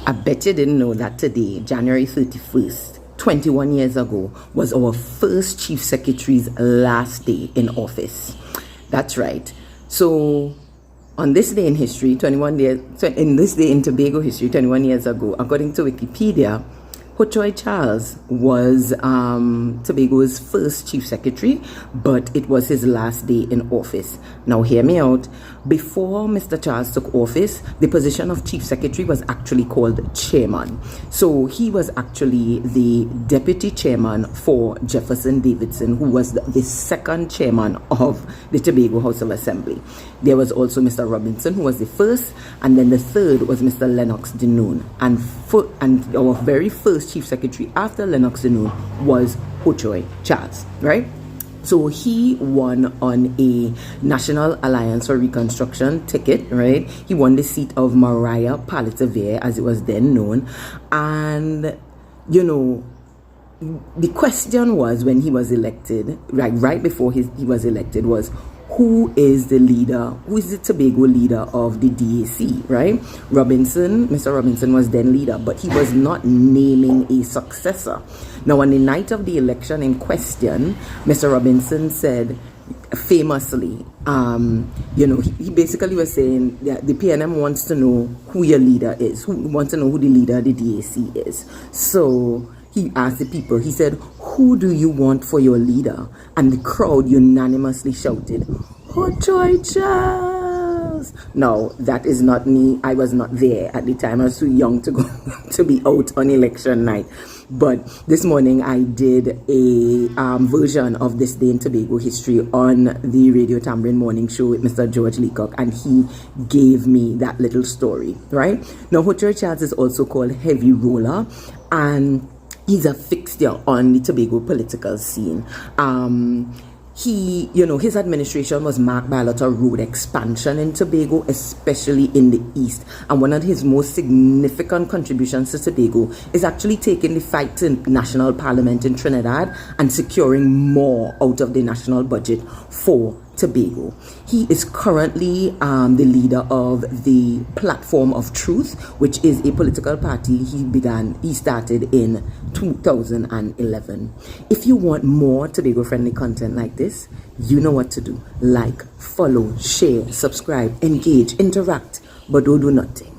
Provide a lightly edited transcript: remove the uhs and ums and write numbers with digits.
I bet you didn't know that today, January 31st, 21 years ago, was our first Chief Secretary's last day in office. That's right. So, on this day in history, in this day in Tobago history, 21 years ago, according to Wikipedia, Ho Charles was Tobago's first Chief Secretary, but it was his last day in office. Now, hear me out. Before Mr. Charles took office, the position of Chief Secretary was actually called Chairman. So he was actually the Deputy Chairman for Jefferson Davidson, who was the second Chairman of the Tobago House of Assembly. There was also Mr. Robinson, who was the first, and then the third was Mr. Lennox Denoon. And our very first Chief Secretary after Lennox Denoon was Ho Charles, right? So he won on a National Alliance for Reconstruction ticket, right? He won the seat of Maria Palitavere, as it was then known. And, you know, the question was when he was elected, right before he was elected, was who is the leader, who is the Tobago leader of the DAC, right? Mr. Robinson was then leader, but he was not naming a successor. Now, on the night of the election in question, Mr. Robinson said, famously, he basically was saying that the PNM wants to know who your leader is, wants to know who the leader of the DAC is. So he asked the people, he said, who do you want for your leader? And the crowd unanimously shouted, Ho Charles! Now, that is not me. I was not there at the time. I was too young to go to be out on election night. But this morning I did a version of This Day in Tobago History on the Radio Tambourine Morning Show with Mr. George Leacock, and he gave me that little story, right? Now, Ho Charles is also called Heavy Roller, and he's a fixture on the Tobago political scene. His administration was marked by a lot of road expansion in Tobago, especially in the east. And one of his most significant contributions to Tobago is actually taking the fight to national parliament in Trinidad and securing more out of the national budget for Tobago. He is currently the leader of the Platform of Truth, which is a political party he started in 2011. If you want more Tobago friendly content like this, you know what to do. Like, follow, share, subscribe, engage, interact, but don't do nothing.